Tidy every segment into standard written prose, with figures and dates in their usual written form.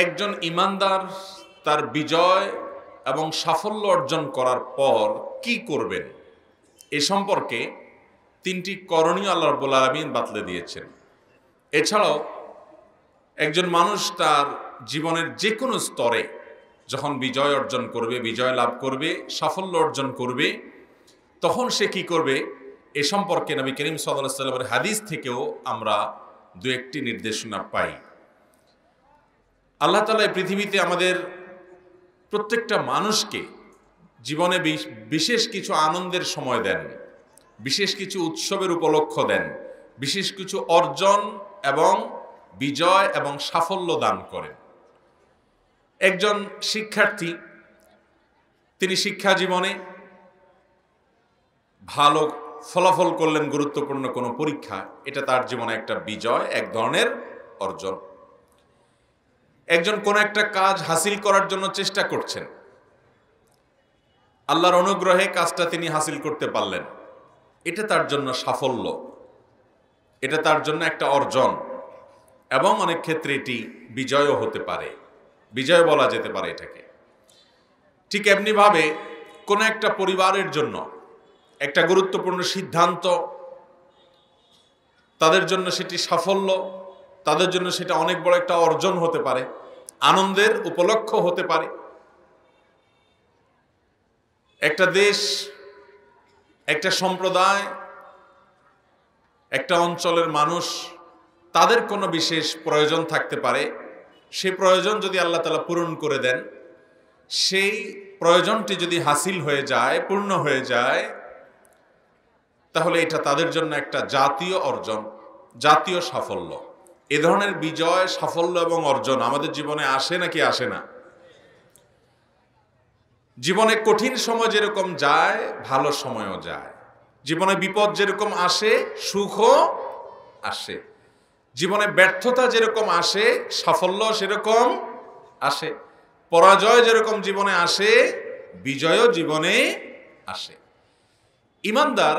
একজন ইমানদার তার বিজয় এবং সাফল্য অর্জন করার পর কি করবেন এ সম্পর্কে তিনটি করণীয় আল্লাহ রাব্বুল আলামিন বাতলে দিয়েছেন। এছাড়াও একজন মানুষ তার জীবনের যে কোনো স্তরে যখন বিজয় অর্জন করবে, বিজয় লাভ করবে, সাফল্য অর্জন করবে, তখন সে কি করবে এ সম্পর্কে নবী করিম সাল্লাল্লাহু আলাইহি ওয়াসাল্লামের হাদিস থেকেও আমরা দু একটি নির্দেশনা পাই। আল্লাহ তাআলা এই পৃথিবীতে আমাদের প্রত্যেকটা মানুষকে জীবনে বিশেষ কিছু আনন্দের সময় দেন, বিশেষ কিছু উৎসবের উপলক্ষ দেন, বিশেষ কিছু অর্জন এবং বিজয় এবং সাফল্য দান করেন। একজন শিক্ষার্থী, তিনি শিক্ষা জীবনে ভালো ফলাফল করলেন গুরুত্বপূর্ণ কোনো পরীক্ষা, এটা তার জীবনে একটা বিজয়, এক ধরনের অর্জন। একজন কোন একটা কাজ হাসিল করার জন্য চেষ্টা করছেন, আল্লাহর অনুগ্রহে কাজটা তিনি হাসিল করতে পারলেন, এটা তার জন্য সাফল্য, এটা তার জন্য একটা অর্জন, এবং অনেক ক্ষেত্রে এটি বিজয়ও হতে পারে, বিজয় বলা যেতে পারে এটাকে। ঠিক এমনিভাবে কোন একটা পরিবারের জন্য একটা গুরুত্বপূর্ণ সিদ্ধান্ত, তাদের জন্য সেটি সাফল্য, তাদের জন্য সেটা অনেক বড় একটা অর্জন হতে পারে, আনন্দের উপলক্ষ হতে পারে। একটা দেশ, একটা সম্প্রদায়, একটা অঞ্চলের মানুষ, তাদের কোনো বিশেষ প্রয়োজন থাকতে পারে, সেই প্রয়োজন যদি আল্লাহ তাআলা পূরণ করে দেন, সেই প্রয়োজনটি যদি হাসিল হয়ে যায়, পূর্ণ হয়ে যায়, তাহলে এটা তাদের জন্য একটা জাতীয় অর্জন, জাতীয় সাফল্য। এ ধরনের বিজয়, সাফল্য এবং অর্জন আমাদের জীবনে আসে নাকি আসে না? জীবনে কঠিন সময় যেরকম যায়, ভালো সময়ও যায়। জীবনে বিপদ যেরকম আসে, সুখও আসে। জীবনে ব্যর্থতা যেরকম আসে, সাফল্য সেরকম আসে। পরাজয় যেরকম জীবনে আসে, বিজয়ও জীবনে আসে। ঈমানদার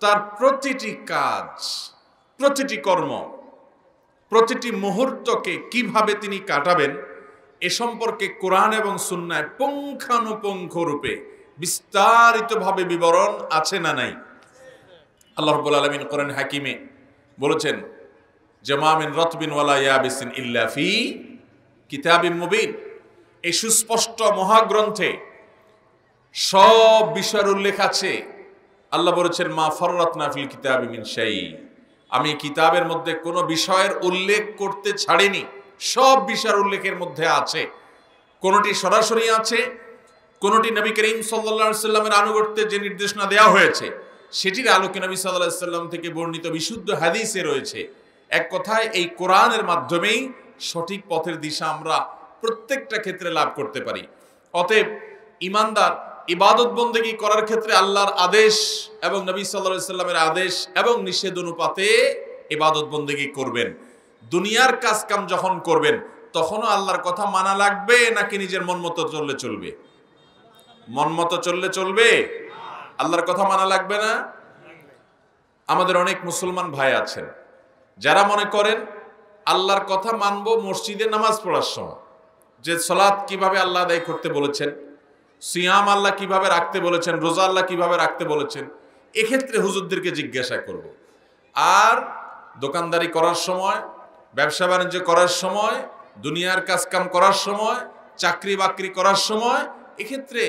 তার প্রতিটি কাজ, প্রতিটি কর্ম, প্রতিটি মুহূর্তকে কিভাবে তিনি কাটাবেন এ সম্পর্কে কোরআন এবং সুন্নায় পুঙ্খানুপুঙ্খ রূপে বিস্তারিতভাবে বিবরণ আছে না নাই? আল্লাহ রাব্বুল আলামিন কোরআন হাকিমে বলেছেন, জামা মিন রাতবিন ওয়ালা ইয়াবিসিন ইল্লা ফি কিতাবিম মুবিন। এই সুস্পষ্ট মহাগ্রন্থে সব বিষয়ের উল্লেখ আছে। আল্লাহ বলেছেন, মা ফাররাতনা ফিল কিতাবি মিন শাই, আমি কিতাবের মধ্যে কোনো বিষয়ের উল্লেখ করতে ছাড়িনি, সব বিষয়ের উল্লেখের মধ্যে আছে। কোনটি সরাসরি আছে, কোনটি নবী করিম সাল্লাল্লাহু আলাইহি সাল্লামের আনুগত্যে যে নির্দেশনা দেওয়া হয়েছে সেটির আলোকে নবী সাল্লাল্লাহু আলাইহি সাল্লাম থেকে বর্ণিত বিশুদ্ধ হাদিসে রয়েছে। এক কথায় এই কোরআনের মাধ্যমেই সঠিক পথের দিশা আমরা প্রত্যেকটা ক্ষেত্রে লাভ করতে পারি। অতএব ঈমানদার ইবাদত বন্দেগী করার ক্ষেত্রে আল্লাহর আদেশ এবং নবী সাল্লাল্লাহু আলাইহি সাল্লামের আদেশ এবং নিষেধ অনুপাতে ইবাদত বন্দেগী করবেন। দুনিয়ার কাজ কাম যখন করবেন তখনও আল্লাহর কথা মানা লাগবে নাকি নিজের মন মতো চললে চলবে? মন মতো চললে চলবে, আল্লাহর কথা মানা লাগবে না। আমাদের অনেক মুসলমান ভাই আছেন যারা মনে করেন আল্লাহর কথা মানবো মসজিদে নামাজ পড়ার সময়, যে সালাত কিভাবে আল্লাহ আদায় করতে বলেছেন, সিয়াম আল্লাহ কিভাবে রাখতে বলেছেন, রোজা আল্লাহ কিভাবে রাখতে বলেছেন, এক্ষেত্রে হুজুরদেরকে জিজ্ঞাসা করব। আর দোকানদারি করার সময়, ব্যবসা বাণিজ্য করার সময়, দুনিয়ার কাজকাম করার সময়, চাকরি বাকরি করার সময় এক্ষেত্রে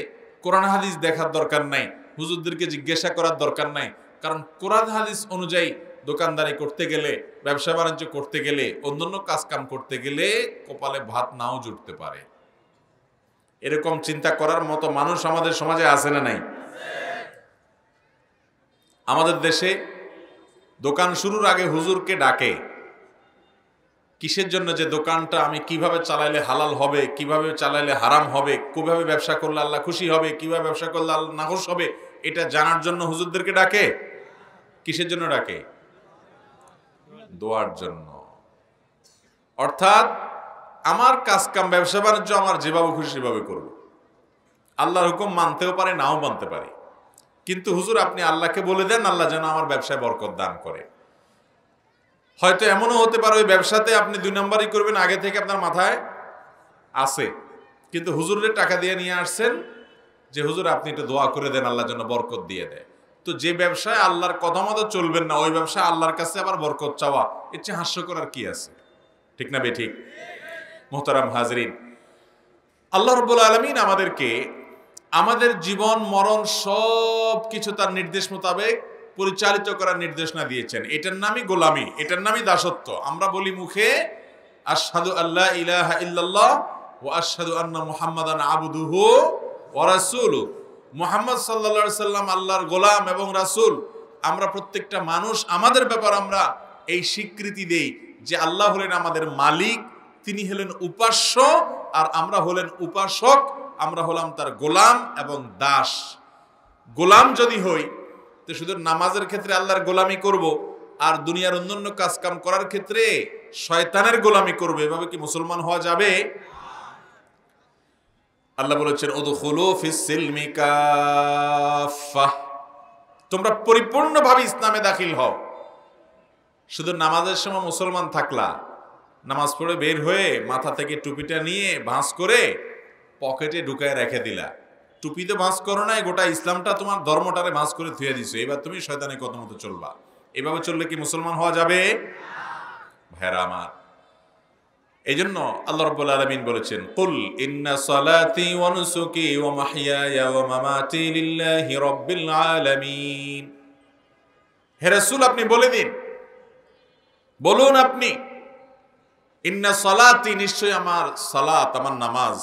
কোরআন হাদিস দেখার দরকার নাই, হুজুরদেরকে জিজ্ঞাসা করার দরকার নাই। কারণ কোরআন হাদিস অনুযায়ী দোকানদারি করতে গেলে, ব্যবসা বাণিজ্য করতে গেলে, অন্যান্য কাজকাম করতে গেলে কপালে ভাত নাও জুটতে পারে। এরকম চিন্তা করার মতো মানুষ আমাদের সমাজে আছে না নাই? আমাদের দেশে দোকান শুরুর আগে হুজুরকে ডাকে, কিসের জন্য? যে দোকানটা আমি কিভাবে চালাইলে হালাল হবে, কিভাবে চালাইলে হারাম হবে, কিভাবে ব্যবসা করলে আল্লাহ খুশি হবে, কিভাবে ব্যবসা করলে আল্লাহ নাখুশ হবে, এটা জানার জন্য হুজুরদেরকে ডাকে। কিসের জন্য ডাকে? দোয়ার জন্য। অর্থাৎ আমার কাজকাম, ব্যবসা বাণিজ্য আমার যেভাবে খুশি সেভাবে করব। আল্লাহর হুকুম মানতেও পারে, নাও মানতে পারে, কিন্তু হুজুর আপনি আল্লাহকে বলে দেন আল্লাহ যেন আমার ব্যবসায় বরকত দান করে। হয়তো এমনও হতে পারে ওই ব্যবসাতে আপনি 2 নম্বরই করবেন, আগে থেকে আপনার মাথায় আছে, কিন্তু হুজুরের টাকা দিয়ে নিয়ে আসছেন যে হুজুর আপনি একটু দোয়া করে দেন, আল্লাহর জন্য বরকত দিয়ে দেয়। তো যে ব্যবসায় আল্লাহর কথা মতো চলবেন না, ওই ব্যবসায় আল্লাহর কাছে আবার বরকত চাওয়া, এর চেয়ে হাস্যকর আর কি আছে? ঠিক না বেঠিক? মোহতারাম হাজরিন, আল্লাহ রাব্বুল আলামিন আমাদেরকে আমাদের জীবন মরণ সব কিছু তার নির্দেশ মোতাবেক পরিচালিত করার নির্দেশনা দিয়েছেন। এটার নামই গোলামি, এটার নামই দাসত্ব। আমরা বলি মুখে আশহাদু আল্লা ইলাহা ইল্লাল্লাহ ওয়া আশহাদু আন্না মুহাম্মাদান আবদুহু ওয়া রাসূলুহু। মুহাম্মদ সাল্লাল্লাহু আলাইহি সাল্লাম আল্লাহর গোলাম এবং রাসূল। আমরা প্রত্যেকটা মানুষ আমাদের ব্যাপার আমরা এই স্বীকৃতি দেই যে আল্লাহ হলেন আমাদের মালিক, তিনি হলেন উপাস্য, আর আমরা হলেন উপাসক, আমরা হলাম তার গোলাম এবং দাস। গোলাম যদি হই তো শুধু নামাজের ক্ষেত্রে আল্লাহর গোলামি করব, আর দুনিয়ার অন্যান্য কাজ কাম করার ক্ষেত্রে শয়তানের গোলামি করব, এভাবে কি মুসলমান হওয়া যাবে? আল্লাহ বলেছেন উদখুলু ফিস সিলমি কাফা, তোমরা পরিপূর্ণভাবে ইসলামে দাখিল হও। শুধু নামাজের সময় মুসলমান থাকলা, নামাজ পড়ে বের হয়ে মাথা থেকে টুপিটা নিয়ে ভাঁজ করে পকেটে ঢুকায় রেখে দিলা, টুপিতে ভাঁজ করো নাই, গোটা ইসলামটা তোমার ধর্মটারে ভাঁজ করে থুয়ে দিছো, এবার তুমি শয়তানের কথা মতো চলবা। এভাবে চললে কি মুসলমান হওয়া যাবে? ভাইরা আমার, এই জন্য আল্লাহ রাব্বুল আলামিন বলেছেন কুল ইন্না সালাতি ওয়া নুসুকি ওয়া মাহইয়ায়া ওয়া মামাতি লিল্লাহি রাব্বিল আলামিন। হে রাসূল, আপনি বলে দিন, বলুন আপনি, ইন্না সালাতি, নিশ্চয় আমার সালাত, আমার নামাজ,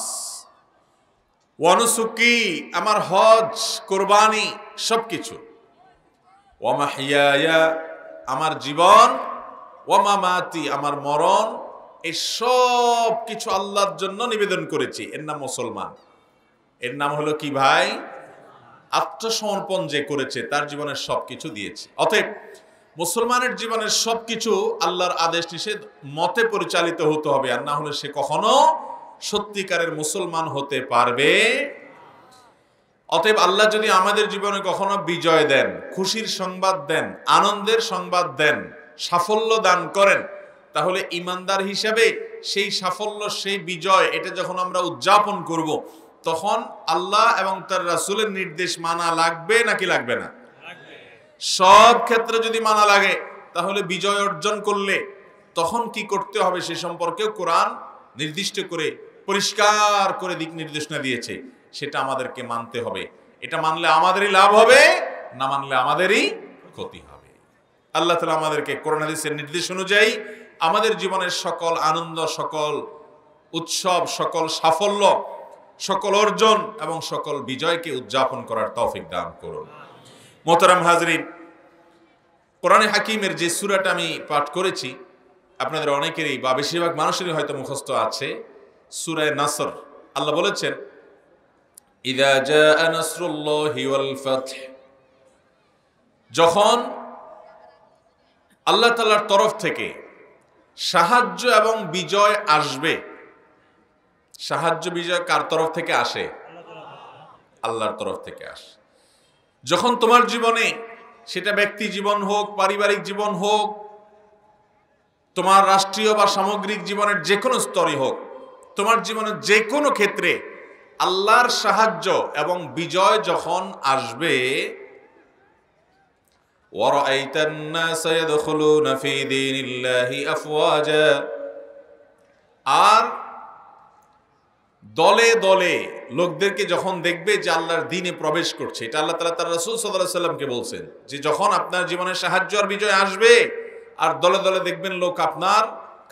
ওয়া নুসুকি, আমার হজ, কুরবানি, সবকিছু, ওয়া মাহইয়ায়া, আমার জীবন, ওয়া মামাতি, আমার মরণ, এই সব কিছু আল্লাহর জন্য নিবেদন করেছি। এর নাম মুসলমান। এর নাম হলো কি ভাই? আত্মসমর্পণ যে করেছে, তার জীবনের সবকিছু দিয়েছে। অতএব মুসলমানের জীবনের সবকিছু আল্লাহর আদেশ নিষেধ মতে পরিচালিত হতে হবে, আর না হলে সে কখনো সত্যিকারের মুসলমান হতে পারবে। অতএব আল্লাহ যদি আমাদের জীবনে কখনো বিজয় দেন, খুশির সংবাদ দেন, আনন্দের সংবাদ দেন, সাফল্য দান করেন, তাহলে ইমানদার হিসাবে সেই সাফল্য, সেই বিজয়, এটা যখন আমরা উদযাপন করব, তখন আল্লাহ এবং তার রাসূলের নির্দেশ মানা লাগবে নাকি লাগবে না? সব ক্ষেত্রে যদি মানা লাগে, তাহলে বিজয় অর্জন করলে তখন কি করতে হবে সে সম্পর্কেও কোরআন নির্দিষ্ট করে পরিষ্কার করে দিক নির্দেশনা দিয়েছে। সেটা আমাদেরকে মানতে হবে। এটা মানলে আমাদেরই লাভ হবে, না মানলে আমাদেরই ক্ষতি হবে। আল্লাহ তাআলা আমাদেরকে কোরআন হাদিসের নির্দেশ অনুযায়ী আমাদের জীবনের সকল আনন্দ, সকল উৎসব, সকল সাফল্য, সকল অর্জন এবং সকল বিজয়কে উদযাপন করার তৌফিক দান করুন। মোহতারাম হাজরিন, কোরআনে হাকিমের যে সূরাটা আমি পাঠ করেছি, আপনাদের অনেকেরই বা বেশিরভাগ মানুষেরই হয়তো মুখস্থ আছে, সূরা নাসর। আল্লাহ বলেছেন ইযা জাআ নাসরুল্লাহি ওয়াল ফাতহ, যখন আল্লাহ তাআলার তরফ থেকে সাহায্য এবং বিজয় আসবে। সাহায্য বিজয় কার তরফ থেকে আসে? আল্লাহর তরফ থেকে আসে। যখন তোমার জীবনে, সেটা ব্যক্তি জীবন হোক, পারিবারিক জীবন হোক, তোমার রাষ্ট্রীয় বা সামগ্রিক জীবনের যে কোনো স্তরে হোক, তোমার জীবনের যে কোনো ক্ষেত্রে আল্লাহর সাহায্য এবং বিজয় যখন আসবে, ওয়ারাআইতান নাসা ইয়াদখুলুনা ফি দীনিল্লাহি আফওয়াজা, আর দলে দলে লোকদেরকে যখন দেখবে যে আল্লাহর দ্বীনে প্রবেশ করছে, এটা আল্লাহ তাআলা তার রাসূল সাল্লাল্লাহু আলাইহি সাল্লামকে বলছেন যে যখন আপনার জীবনে সাহায্য আর বিজয় আসবে, আর দলে দলে দেখবেন লোক আপনার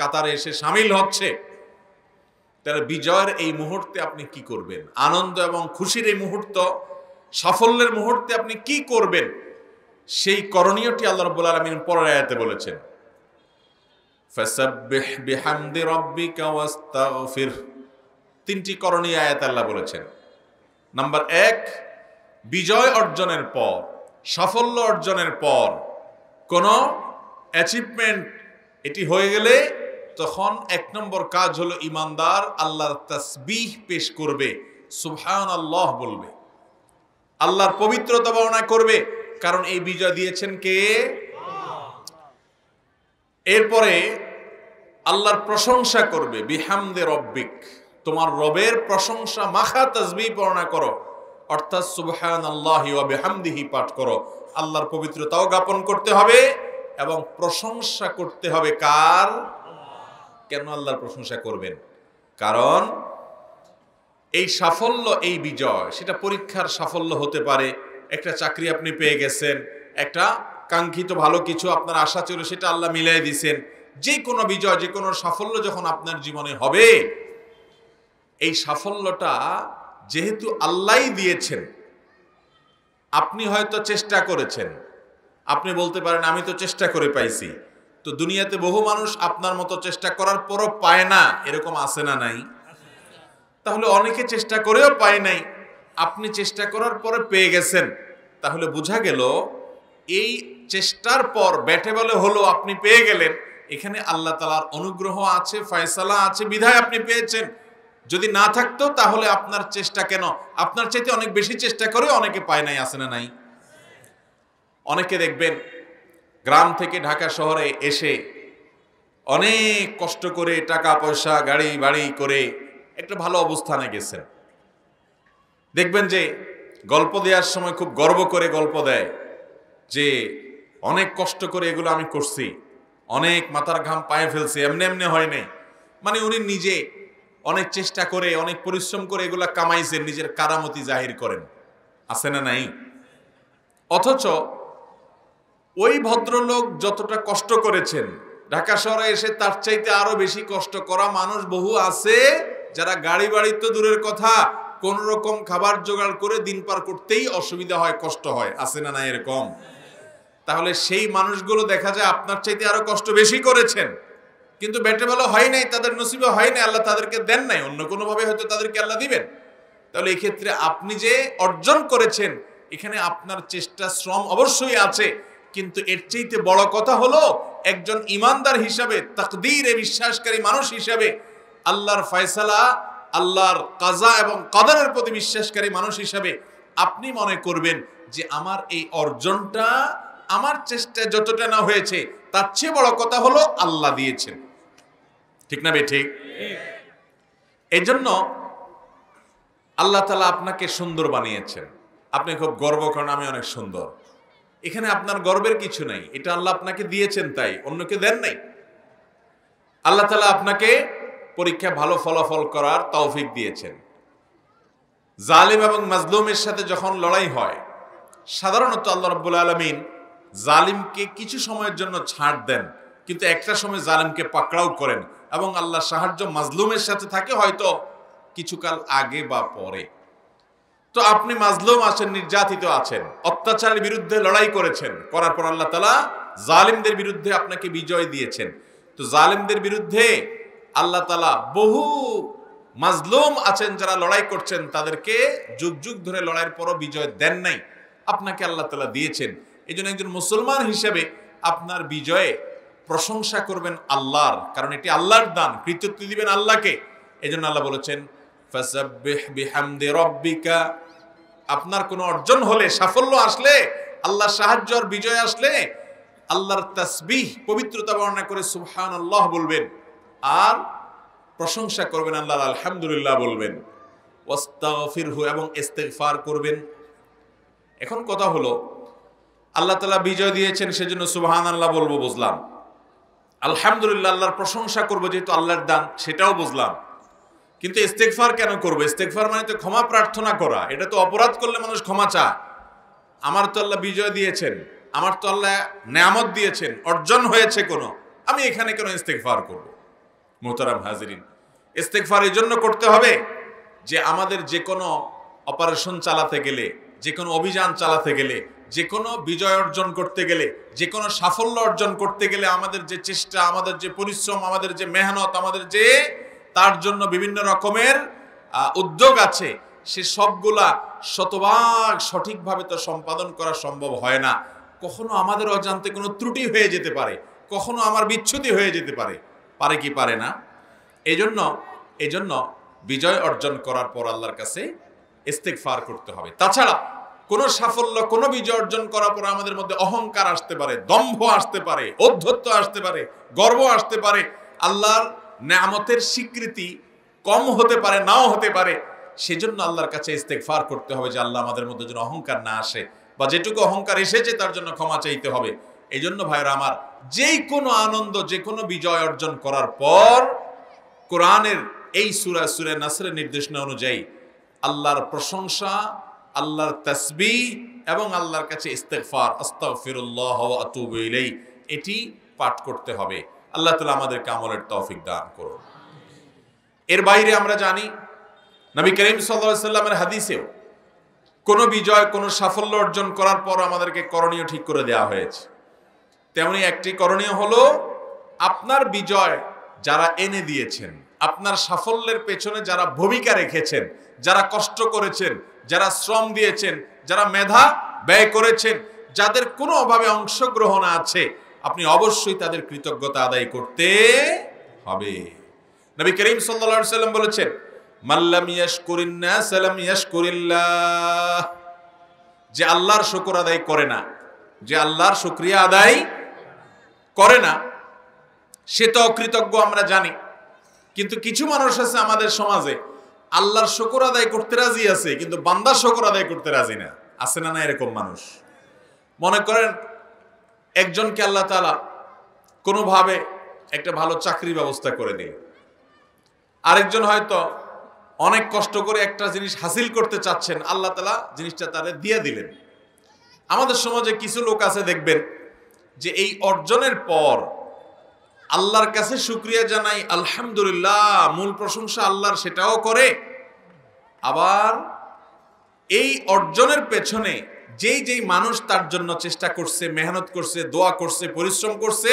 কাতারে এসে শামিল হচ্ছে, তাহলে বিজয়ের এই মুহূর্তে আপনি কি করবেন? আনন্দ এবং খুশির এই মুহূর্ত, সাফল্যের মুহূর্তে আপনি কি করবেন? সেই করণীয়টি আল্লাহ রাব্বুল আলামিন পরের আয়াতে বলেছেন ফাসাব্বিহ বিহামদি রাব্বিকা ওয়াস্তাগফির। তিনটি করণীয় আয়াত আল্লাহ বলেছেন। নাম্বার 1, বিজয় অর্জনের পর, সাফল্য অর্জনের পর কোন অ্যাচিভমেন্ট এটি হয়ে গেলে তখন 1 নম্বর কাজ হলো ইমানদার আল্লাহর তাসবিহ পেশ করবে, সুবহানাল্লাহ বলবে, আল্লাহর পবিত্রতা বর্ণনা করবে, কারণ এই বিজয় দিয়েছেন কে? এরপরে আল্লাহর প্রশংসা করবে, বিহামদে রব্বিক, তোমার রবের প্রশংসা মাখা তাসবিহ বর্ণনা করো, অর্থাৎ সুবহানাল্লাহি ওয়া বিহামদিহি পাঠ করো। আল্লাহর পবিত্রতাও জ্ঞাপন করতে হবে এবং প্রশংসা করতে হবে কার? কেন আল্লাহর প্রশংসা করবেন? কারণ এই সাফল্য, এই বিজয়, সেটা পরীক্ষার সাফল্য হতে পারে। একটা চাকরি আপনি পেয়ে গেছেন, একটা কাঙ্ক্ষিত ভালো কিছু আপনার আশা ছিল সেটা আল্লাহ মিলাই দিয়েছেন। যে কোনো বিজয়, যে কোনো সাফল্য যখন আপনার জীবনে হবে, এই সাফল্যটা যেহেতু আল্লাহই দিয়েছেন, আপনি হয়তো চেষ্টা করেছেন, আপনি বলতে পারেন আমি তো চেষ্টা করে পাইছি। তো দুনিয়াতে বহু মানুষ আপনার মতো চেষ্টা করার পরও পায় না, এরকম আছে না নাই? তাহলে অনেকে চেষ্টা করেও পায় নাই, আপনি চেষ্টা করার পরে পেয়ে গেছেন। তাহলে বোঝা গেল এই চেষ্টার পর ব্যাটে বলে হলো আপনি পেয়ে গেলেন, এখানে আল্লাহ তাআলার অনুগ্রহ আছে, ফয়সালা আছে, বিধায় আপনি পেয়েছেন। যদি না থাকতো তাহলে আপনার চেষ্টা কেন? আপনার চাইতে অনেক বেশি চেষ্টা করে অনেকে পায় নাই, আছে না নাই? অনেকে দেখবেন গ্রাম থেকে ঢাকা শহরে এসে অনেক কষ্ট করে টাকা পয়সা গাড়ি বাড়ি করে একটা ভালো অবস্থানে গেছেন। দেখবেন যে গল্প দেওয়ার সময় খুব গর্ব করে গল্প দেয় যে অনেক কষ্ট করে এগুলো আমি করছি, অনেক মাথার ঘাম পায়ে ফেলছি, এমনি এমনি হয় নাই। মানে উনি নিজে অনেক চেষ্টা করে, অনেক পরিশ্রম করে এগুলা কামাইছেন, নিজের কারামতি জাহির করেন, আছে না নাই? অথচ ওই ভদ্রলোক যতটা কষ্ট করেছেন ঢাকা শহরে এসে, তার চাইতে আরো বেশি কষ্ট করা মানুষ বহু আছে, যারা গাড়ি বাড়ি তো দূরের কথা, কোন রকম খাবার জোগাড় করে দিন পার করতেই অসুবিধা হয়, কষ্ট হয়, আছে না নাই এরকম? তাহলে সেই মানুষগুলো দেখা যায় আপনার চাইতে আরো কষ্ট বেশি করেছেন, কিন্তু ব্যাটে ভালো হয় নাই, তাদের নসিবে হয় নাই, আল্লাহ তাদেরকে দেন নাই, অন্য কোনো ভাবে হয়তো তাদেরকে আল্লাহ দিবেন। তাহলে এই ক্ষেত্রে আপনি যে অর্জন করেছেন, এখানে আপনার চেষ্টা শ্রম অবশ্যই আছে, কিন্তু এর চাইতে বড় কথা হলো একজন ইমানদার হিসাবে, তাকদীরে বিশ্বাসকারী মানুষ হিসাবে, আল্লাহর ফয়সালা, আল্লাহর কাজা এবং কদরের প্রতি বিশ্বাসকারী মানুষ হিসাবে আপনি মনে করবেন যে আমার এই অর্জনটা আমার চেষ্টায় যতটা না হয়েছে, তার চেয়ে বড় কথা হলো আল্লাহ দিয়েছেন। ঠিক না বে ঠিক? এই জন্য আল্লাহ তাআলা আপনাকে সুন্দর বানিয়েছেন, আপনি খুব গর্ব করেন আমি অনেক সুন্দর। এখানে আপনার গর্বের কিছু নাই, এটা আল্লাহ আপনাকে দিয়েছেন, তাই অন্যকে দেন নাই। আল্লাহ তাআলা আপনাকে পরীক্ষা ভালো ফলাফল করার তৌফিক দিয়েছেন। জালিম এবং মাজলুমের সাথে যখন লড়াই হয়, সাধারণত আল্লাহ রাব্বুল আলামিন জালিমকে কিছু সময়ের জন্য ছাড় দেন, কিন্তু একটা সময় জালিমকে পাকড়াও করেন এবং আল্লাহ সাহায্য মাজলুমের সাথে থাকে, হয়তো কিছুকাল আগে বা পরে। তো আপনি মাজলুম আছেন, নির্যাতিত আছেন, অত্যাচারের বিরুদ্ধে লড়াই করেছেন, করার পর আল্লাহ তাআলা জালিমদের বিরুদ্ধে আপনাকে বিজয় দিয়েছেন। তো জালিমদের বিরুদ্ধে আল্লাহ তাআলা বহু মাজলুম আছেন যারা লড়াই করছেন, তাদেরকে যুগ যুগ ধরে লড়াইয়ের পরও বিজয় দেন নাই, আপনাকে আল্লাহ তাআলা দিয়েছেন। এই জন্য একজন মুসলমান হিসেবে আপনার বিজয়ে প্রশংসা করবেন আল্লাহর, কারণ এটি আল্লাহর দান, কৃতিত্ব দিবেন আল্লাহকে। এই জন্য আল্লাহ বলেছেন ফাসাব্বিহ বিহামদি রাব্বিকা। আপনার কোনো অর্জন হলে, সাফল্য আসলে, আল্লাহর সাহায্য আর বিজয় আসলে আল্লাহর তাসবিহ, পবিত্রতা বর্ণনা করে সুবহানাল্লাহ বলবেন, আর প্রশংসা করবেন আল্লাহর, আলহামদুলিল্লাহ বলবেন, ওয়াস্তাগফিরহু এবং ইস্তিগফার করবেন। এখন কথা হলো, আল্লাহ তাআলা বিজয় দিয়েছেন সেজন্য সুবহানাল্লাহ বলবো, বুঝলাম। আলহামদুলিল্লাহ, আল্লাহর প্রশংসা করবো যেহেতু আল্লাহর দান, সেটাও বুঝলাম। কিন্তু ইস্তেগফার কেন করবো? ইস্তেগফার মানে তো ক্ষমা প্রার্থনা করা। এটা তো অপরাধ করলে মানুষ ক্ষমা চায়। আমার তো আল্লাহ বিজয় দিয়েছেন, আমার তো আল্লাহ নেয়ামত দিয়েছেন, অর্জন হয়েছে কোনো, আমি এখানে কেন ইস্তেগফার করব? মোহতারাম হাজিরিন, ইস্তেগফার এই জন্য করতে হবে যে আমাদের যে কোনো অপারেশন চালাতে গেলে, যে কোনো অভিযান চালাতে গেলে, যে কোনো বিজয় অর্জন করতে গেলে, যে কোনো সাফল্য অর্জন করতে গেলে আমাদের যে চেষ্টা, আমাদের যে পরিশ্রম, আমাদের যে মেহনত, আমাদের যে তার জন্য বিভিন্ন রকমের উদ্যোগ আছে, সে সবগুলা শতভাগ সঠিকভাবে তো সম্পাদন করা সম্ভব হয় না। কখনো আমাদের অজান্তে কোনো ত্রুটি হয়ে যেতে পারে, কখনো আমার বিচ্যুতি হয়ে যেতে পারে, পারে কি পারে না? এই জন্য বিজয় অর্জন করার পর আল্লাহর কাছে ইস্তেগফার করতে হবে। তাছাড়া কোনো সাফল্য, কোনো বিজয় অর্জন করার পর আমাদের মধ্যে অহংকার আসতে পারে, দম্ভ আসতে পারে, ঔদ্ধত্য আসতে পারে, গর্ব আসতে পারে, আল্লাহর নেয়ামতের স্বীকৃতি কম হতে পারে, নাও হতে পারে। সেজন্য আল্লাহর কাছে ইস্তেগফার করতে হবে যে আল্লাহ আমাদের মধ্যে যেন অহংকার না আসে, বা যেটুকু অহংকার এসেছে তার জন্য ক্ষমা চাইতে হবে। এই জন্য ভাইরা আমার, যেই কোনো আনন্দ, যে কোনো বিজয় অর্জন করার পর কোরআনের এই সূরা নাসরের নির্দেশনা অনুযায়ী আল্লাহর প্রশংসা, আল্লাহর তাসবিহ এবং আল্লাহর কাছে ইস্তেগফার, আস্তাগফিরুল্লাহ ওয়া আতুবু ইলাইহি, এটি পাঠ করতে হবে। আল্লাহ তাআলা আমাদেরকে আমলের তৌফিক দান করুন। এর বাইরে আমরা জানি নবী করিম সাল্লাল্লাহু আলাইহি সাল্লামের হাদিসেও কোনো বিজয়, কোনো সাফল্য অর্জন করার পর আমাদেরকে করণীয় ঠিক করে দেওয়া হয়েছে। তেমনি একটি করণীয় হলো, আপনার বিজয় যারা এনে দিয়েছেন, আপনার সাফল্যের পেছনে যারা ভূমিকা রেখেছেন, যারা কষ্ট করেছেন, যারা শ্রম দিয়েছেন, যারা মেধা ব্যয় করেছেন, যাদের কোনো অভাবে অংশগ্রহণ আছে, আপনি অবশ্যই তাদের কৃতজ্ঞতা আদায় করতে হবে। নবী করিম সাল্লাল্লাহু আলাইহি সাল্লাম বলেছেন, মাল্লাম ইয়াশকুরিন নাস লাম ইয়াশকুরিল্লাহ, যে আল্লাহর শুকর আদায় করে না, যে আল্লাহর শুকরিয়া আদায় করে না, সে তো অকৃতজ্ঞ, আমরা জানি। কিন্তু কিছু মানুষ আছে আমাদের সমাজে, আল্লাহর শুকর আদায় করতে রাজি আছে কিন্তু বান্দার শুকর আদায় করতে রাজি না। আছে না না এরকম মানুষ? মনে করেন একজনকে আল্লাহ তাআলা কোনোভাবে একটা ভালো চাকরির ব্যবস্থা করে দিল, আরেকজন হয়তো অনেক কষ্ট করে একটা জিনিস হাসিল করতে চাচ্ছেন, আল্লাহ তাআলা জিনিসটা তারে দিয়ে দিলেন। আমাদের সমাজে কিছু লোক আছে, দেখবেন যে এই অর্জনের পর আল্লাহর কাছে শুকরিয়া জানাই, আলহামদুলিল্লাহ, মূল প্রশংসা আল্লাহর, সেটাও করে। আবার এই অর্জনের পেছনে যেই যেই মানুষ তার জন্য চেষ্টা করছে, মেহনত করছে, দোয়া করছে, পরিশ্রম করছে,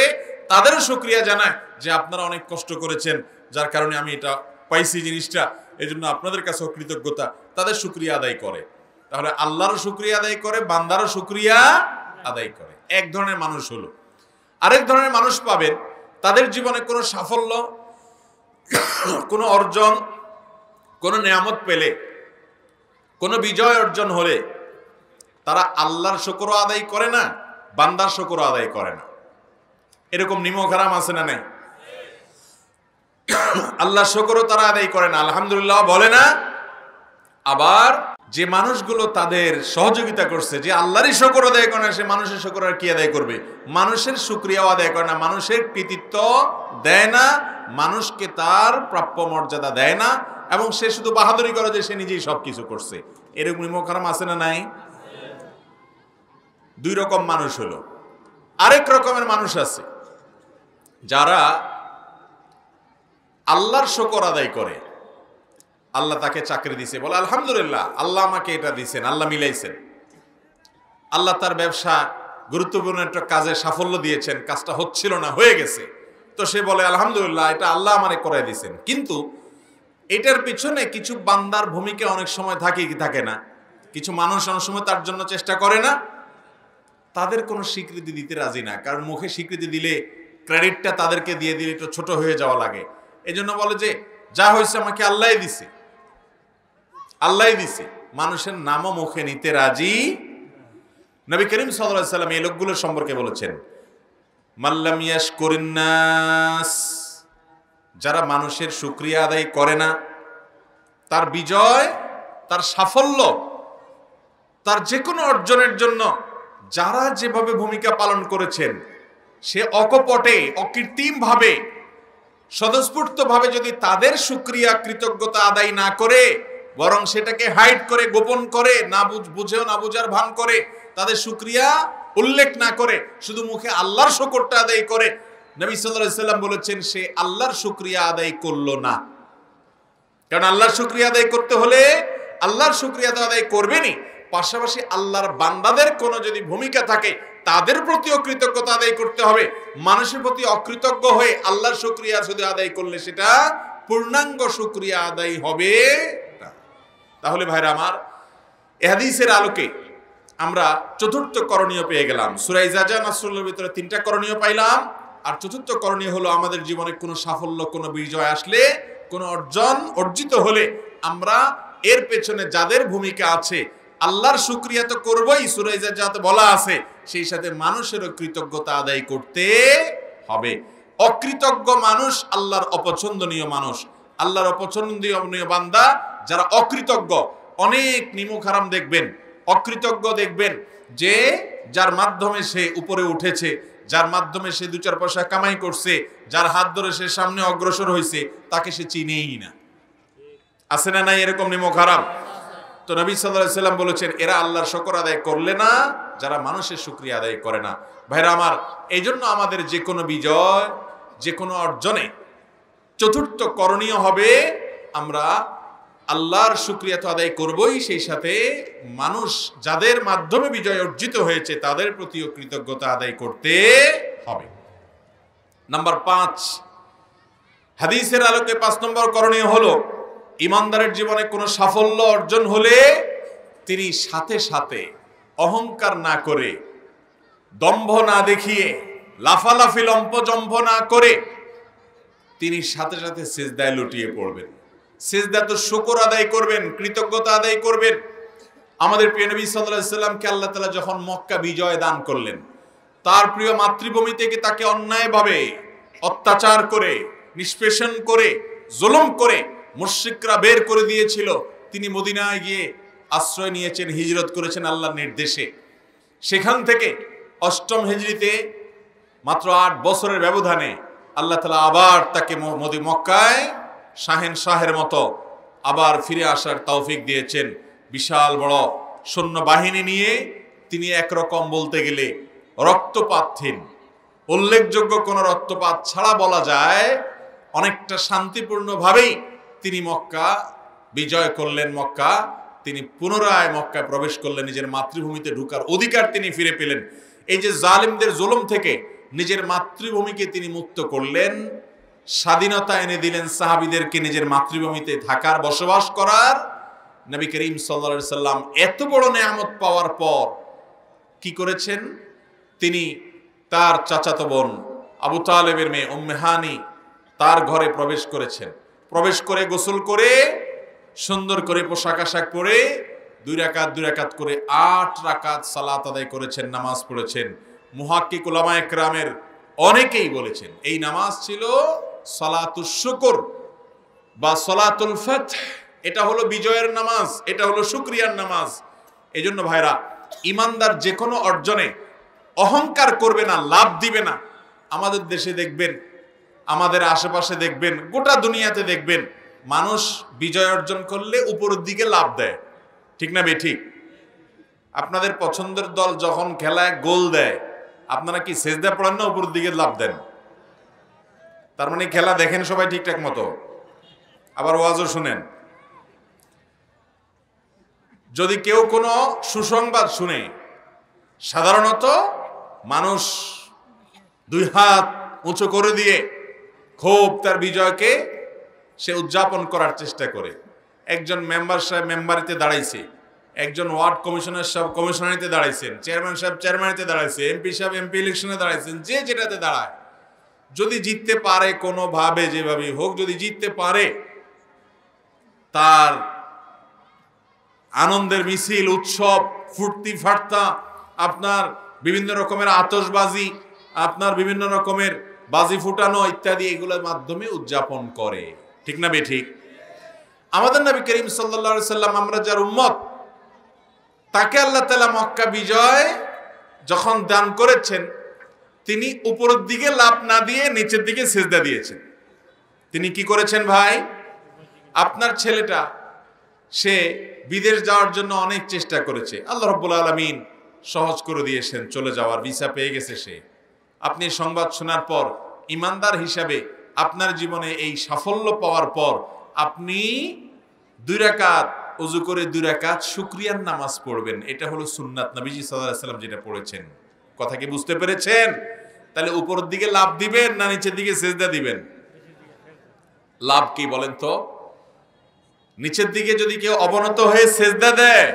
তাদেরও শুকরিয়া জানায় যে আপনারা অনেক কষ্ট করেছেন, যার কারণে আমি এটা পাইছি জিনিসটা, এই জন্য আপনাদের কাছেও কৃতজ্ঞতা, তাদের শুকরিয়া আদায় করে। তাহলে আল্লাহরও শুকরিয়া আদায় করে, বান্দারও শুকরিয়া আদায় করে। এক ধরনের মানুষ হলো। আরেক ধরনের মানুষ পাবেন, তাদের জীবনে কোনো সাফল্য, কোনো অর্জন, কোনো নিয়ামত পেলে, কোনো বিজয় অর্জন হলে তারা আল্লাহর শুকর আদায় করে না, বান্দার শুকর আদায় করে না। এরকম নিমক হারাম আছে না নাই? আল্লাহর শুকরও তারা আদায় করে না, আলহামদুলিল্লাহ বলে না। আবার যে মানুষগুলো তাদের সহযোগিতা করছে, যে আল্লাহরই শুকর আদায় করে না, সে মানুষের শুকর আর কি আদায় করবে? মানুষের শুকরিয়াও আদায় করে না, মানুষের কৃতিত্ব দেয় না, মানুষকে তার প্রাপ্য মর্যাদা দেয় না, এবং সে শুধু বাহাদুরি করে যে সে নিজেই সবকিছু করছে। এরকম নিমক হারাম আছে না নাই? দুই রকম মানুষ হলো। আরেক রকমের মানুষ আছে যারা আল্লাহর শুকর আদায় করে। আল্লাহ তাকে চাকরি দিছে, বলে আলহামদুলিল্লাহ, আল্লাহ আমাকে এটা দিছেন, আল্লাহ মিলাইছেন। আল্লাহ তার ব্যবসা, গুরুত্বপূর্ণ একটা কাজে সাফল্য দিয়েছেন, কাজটা হচ্ছিল না, হয়ে গেছে, তো সে বলে আলহামদুলিল্লাহ, এটা আল্লাহ আমারে করাই দিছেন। কিন্তু এটার পিছনে কিছু বান্দার ভূমিকা অনেক সময় থাকে কি থাকে না? কিছু মানুষ অনেক সময় তার জন্য চেষ্টা করে না, তাদের কোনো স্বীকৃতি দিতে রাজি না, কারণ মুখে স্বীকৃতি দিলে ক্রেডিটটা তাদেরকে দিয়ে দিলে একটু ছোট হয়ে যাওয়া লাগে। এই জন্য বলে যে যা হয়েছে আমাকে আল্লাহই দিছে, আল্লাহই দিছে, মানুষের নামও মুখে নিতে রাজি। নবী করিম সাল্লাল্লাহু আলাইহি সাল্লাম এই লোকগুলোর সম্পর্কে বলেছেন, মাল্লাম ইয়াশকুরিন নাস, যারা মানুষের শুকরিয়া আদায় করে না, তার বিজয়, তার সাফল্য, তার যে কোনো অর্জনের জন্য যারা যেভাবে ভূমিকা পালন করেছেন, সে অকপটে, অকৃত্রিম ভাবে, স্বতঃস্ফূর্ত ভাবে যদি তাদের শুকরিয়া, কৃতজ্ঞতা আদায় না করে, বরং সেটাকে হাইড করে, গোপন করে, না বুঝেও না বুঝার ভান করে, তাদের শুকরিয়া উল্লেখ না করে, শুধু মুখে আল্লাহর শুকরটা আদায় করে, নবী সাল্লাল্লাহু আলাইহি সাল্লাম বলেছেন সে আল্লাহর শুকরিয়া আদায় করলো না। কারণ আল্লাহর শুকরিয়া আদায় করতে হলে আল্লাহর শুকরিয়া তো আদায় করবেনই, পাশাপাশি আল্লাহর বান্দাদের কোনো যদি ভূমিকা থাকে তাদের প্রতিও কৃতজ্ঞতা আদায় করতে হবে। মানুষের প্রতি অকৃতজ্ঞ হয়ে আল্লাহর শুকরিয়া শুধু আদায় করলে সেটা পূর্ণাঙ্গ শুকরিয়া আদায় হবে না। তাহলে ভাইরা আমার, এই হাদিসের আলোকে আমরা চতুর্থ করণীয় পেয়ে গেলাম। সূরা ইজা নাসরুল্লাহর ভিতরে 3টা করণীয় পাইলাম, আর চতুর্থ করণীয় হলো আমাদের জীবনে কোনো সাফল্য, কোনো বিজয় আসলে, কোনো অর্জন অর্জিত হলে আমরা এর পেছনে যাদের ভূমিকা আছে আল্লাহর শুকরিয়া তো করবই, সূরা ইজাতে বলা আছে, সেই সাথে মানুষেরও কৃতজ্ঞতা আদায় করতে হবে। অকৃতজ্ঞ মানুষ আল্লাহর অপছন্দনীয় মানুষ। আল্লাহর অপছন্দনীয় বান্দা যারা অকৃতজ্ঞ, অনেক নিমুখ হারাম দেখবেন, অকৃতজ্ঞ দেখবেন, যে যার মাধ্যমে সে উপরে উঠেছে, যার মাধ্যমে সে 2-4 পয়সা কামাই করছে, যার হাত ধরে সে সামনে অগ্রসর হয়েছে, তাকে সে চিনেই না। আছে না নাই এরকম নিমুখ হারাম? তো নবী সাল্লাল্লাহু আলাইহি সাল্লাম বলেছেন, এরা আল্লাহর শুকর আদায় করলে না যারা মানুষের শুকরিয়া আদায় করে না। ভাইরা আমার, এই জন্য আমাদের যে কোনো বিজয়, যে কোনো অর্জনে চতুর্থ করণীয় হবে আমরা আল্লাহর শুকরিয়া তো আদায় করবই, সেই সাথে মানুষ যাদের মাধ্যমে বিজয় অর্জিত হয়েছে তাদের প্রতিও কৃতজ্ঞতা আদায় করতে হবে। নাম্বার 5, হাদিসের আলোকে 5 নম্বর করণীয় হলো, ইমানদারের জীবনে কোনো সাফল্য অর্জন হলে তিনি সাথে সাথে অহংকার না করে, দম্ভ না দেখিয়ে, লাফালাফি লম্পজম্ভ না করে তিনি সাথে সাথে সিজদায় লুটিয়ে পড়বেন। সিজদা তো শুকর আদায় করবেন, কৃতজ্ঞতা আদায় করবেন। আমাদের প্রিয় নবী সাল্লাল্লাহু আলাইহি সাল্লামকে আল্লাহ তাআলা যখন মক্কা বিজয় দান করলেন, তার প্রিয় মাতৃভূমি থেকে তাকে অন্যায়ভাবে অত্যাচার করে, নিষ্পেষণ করে, জুলুম করে মুশরিকরা বের করে দিয়েছিল, তিনি মদিনায় গিয়ে আশ্রয় নিয়েছেন, হিজরত করেছেন আল্লাহর নির্দেশে। সেখান থেকে 8ম হিজরিতে মাত্র 8 বছরের ব্যবধানে আল্লাহ তাআলা আবার তাকে মক্কায় শাহের মতো আবার ফিরে আসার তৌফিক দিয়েছেন। বিশাল বড় সৈন্য বাহিনী নিয়ে তিনি একরকম বলতে গেলে রক্তপাতহীন, উল্লেখযোগ্য কোনো রক্তপাত ছাড়া বলা যায় অনেকটা শান্তিপূর্ণভাবেই তিনি মক্কা বিজয় করলেন। মক্কা তিনি পুনরায় মক্কায় প্রবেশ করলেন, নিজের মাতৃভূমিতে ঢুকার অধিকার তিনি ফিরে পেলেন। এই যে জালিমদের জুলুম থেকে নিজের মাতৃভূমিকে তিনি মুক্ত করলেন, স্বাধীনতা এনে দিলেন সাহাবীদেরকে নিজের মাতৃভূমিতে থাকার, বসবাস করার। নবী করিম সাল্লাল্লাহু আলাইহি সাল্লাম এত বড় নেয়ামত পাওয়ার পর কি করেছেন? তিনি তার চাচাতো বোন আবু তালেবের মেয়ে উম্মে হানি তার ঘরে প্রবেশ করেছেন। প্রবেশ করে গোসল করে সুন্দর করে পোশাক আশাক পরে 2 রাকাত করে 8 রাকাত সালাত আদায় করেছেন, নামাজ পড়েছেন। মুহাক্কিক উলামায়ে কেরামের অনেকেই বলেছেন এই নামাজ ছিল সালাতুশ শুকর বা সালাতুল ফাতহ। এটা হলো বিজয়ের নামাজ, এটা হলো শুকরিয়ার নামাজ। এজন্য ভাইরা, ইমানদার যে কোনো অর্জনে অহংকার করবে না, লাভ দিবে না। আমাদের দেশে দেখবেন, আমাদের আশেপাশে দেখবেন, গোটা দুনিয়াতে দেখবেন, মানুষ বিজয় অর্জন করলে উপরের দিকে লাভ দেয়। ঠিক না বেঠিক? আপনাদের পছন্দের দল যখন খেলায় গোল দেয়, আপনারা কি সেজদা পড়েন না উপরের দিকে লাভ দেন? তার মানে খেলা দেখেন সবাই ঠিকঠাক মতো, আবার ওয়াজও শুনেন। যদি কেউ কোনো সুসংবাদ শুনে, সাধারণত মানুষ 2 হাত উঁচু করে দিয়ে খুব তার বিজয়কে সে উদযাপন করার চেষ্টা করে। একজন মেম্বার সাহেব মেম্বারিতে দাঁড়াইছে, একজন ওয়ার্ড কমিশনার সাহেব কমিশনারিতে দাঁড়াইছেন, চেয়ারম্যান সাহেব চেয়ারম্যানিতে দাঁড়াইছে, এমপি সাহেব এমপি ইলেকশনে দাঁড়াইছেন, যে যেটাতে দাঁড়ায় যদি জিততে পারে কোনোভাবে, যেভাবেই হোক যদি জিততে পারে, তার আনন্দের মিছিল, উৎসব, ফুর্তি ফার্তা, আপনার বিভিন্ন রকমের আতশবাজি, আপনার বিভিন্ন রকমের বাজি ফুটানো ইত্যাদি, এগুলোর মাধ্যমে উদযাপন করে। ঠিক না বেঠিক? আমাদের নবী করিম সাল্লাল্লাহু আলাইহি সাল্লাম, আমরা যার উম্মত, তাকে আল্লাহ তাআলা মক্কা বিজয় যখন দান করেছেন, তিনি উপরের দিকে লাফ না দিয়ে নিচের দিকে সিজদা দিয়েছেন। তিনি কি করেছেন ভাই? আপনার ছেলেটা সে বিদেশ যাওয়ার জন্য অনেক চেষ্টা করেছে, আল্লাহ রাব্বুল আলামিন সহজ করে দিয়েছেন, চলে যাওয়ার ভিসা পেয়ে গেছে সে। আপনি সংবাদ শোনার পর ইমানদার হিসাবে আপনার জীবনে এই সাফল্য পাওয়ার পর আপনি 2 রাকাত ওযু করে 2 রাকাত শুকরিয়ার নামাজ পড়বেন। এটা হলো সুন্নাত, নবীজি সাল্লাল্লাহু আলাইহি সাল্লাম যেটা পড়েছেন। কথা কি বুঝতে পেরেছেন? তাহলে উপরের দিকে লাফ দিবেন না নিচের দিকে সিজদা দিবেন? লাভ কি বলেন তো? নিচের দিকে যদি কেউ অবনত হয়ে সিজদা দেয়,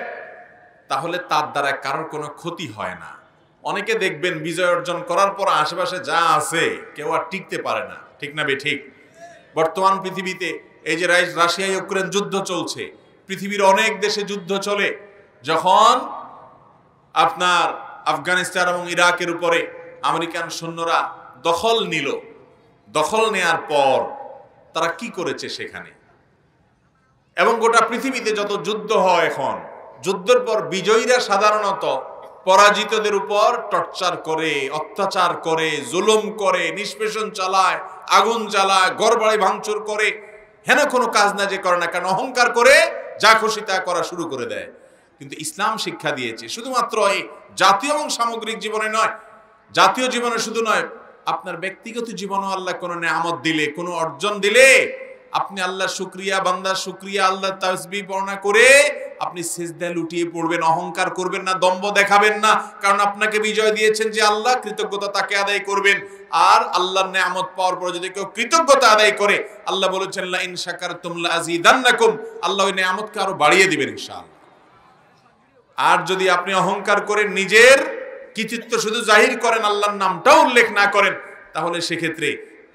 তাহলে তার দ্বারা কারোর কোনো ক্ষতি হয় না। অনেকে দেখবেন বিজয় অর্জন করার পর আশেপাশে যা আছে কেউ আর টিকতে পারে না। ঠিক না বেঠিক? বর্তমান পৃথিবীতে এই যে রাশিয়া ইউক্রেন যুদ্ধ চলছে, পৃথিবীর অনেক দেশে যুদ্ধ চলে। যখন আপনার আফগানিস্তান এবং ইরাকের উপরে আমেরিকান সৈন্যরা দখল নিল, দখল নেয়ার পর তারা কি করেছে সেখানে। এবং গোটা পৃথিবীতে যত যুদ্ধ হয় এখন, যুদ্ধের পর বিজয়ীরা সাধারণত পরাজিতদের উপর টর্চার করে, অত্যাচার করে, জুলুম করে, নিষ্পেষণ চালায়, আগুন চালায়, ঘরবাড়ি ভাঙচুর করে, হেন কোনো কাজ না যে করে না, কারণ অহংকার করে যা খুশি তা করা শুরু করে দেয়। কিন্তু ইসলাম শিক্ষা দিয়েছে শুধুমাত্র এই জাতীয় এবং সামগ্রিক জীবনে নয়, জাতীয় জীবনে শুধু নয়, আপনার ব্যক্তিগত জীবনেও আল্লাহ কোনো নেয়ামত দিলে, কোনো অর্জন দিলে আপনি আল্লাহ শুকরিয়া, বান্দার শুকরিয়া, আল্লাহ তাসবিহ বর্ণনা করে আপনি সিজদায় লুটিয়ে পড়বেন, অহংকার করবেন না, দম্ভ দেখাবেন না, কারণ আপনাকে বিজয় দিয়েছেন যে আল্লাহ, কৃতজ্ঞতা তাকে আদায় করবেন। আর আল্লাহর নেয়ামত পাওয়ার পরে যদি কেউ কৃতজ্ঞতা আদায় করে, আল্লাহ বলেছেন লা ইন শাকারতুম লা আযীদান্নাকুম, আল্লাহ ওই নেয়ামতকে আরো বাড়িয়ে দিবেন ইনশাআল্লাহ। আর যদি আপনি অহংকার করে নিজের কৃতিত্ব শুধু জাহির করেন, আল্লাহর নামটাও উল্লেখ না করেন, তাহলে সেক্ষেত্রে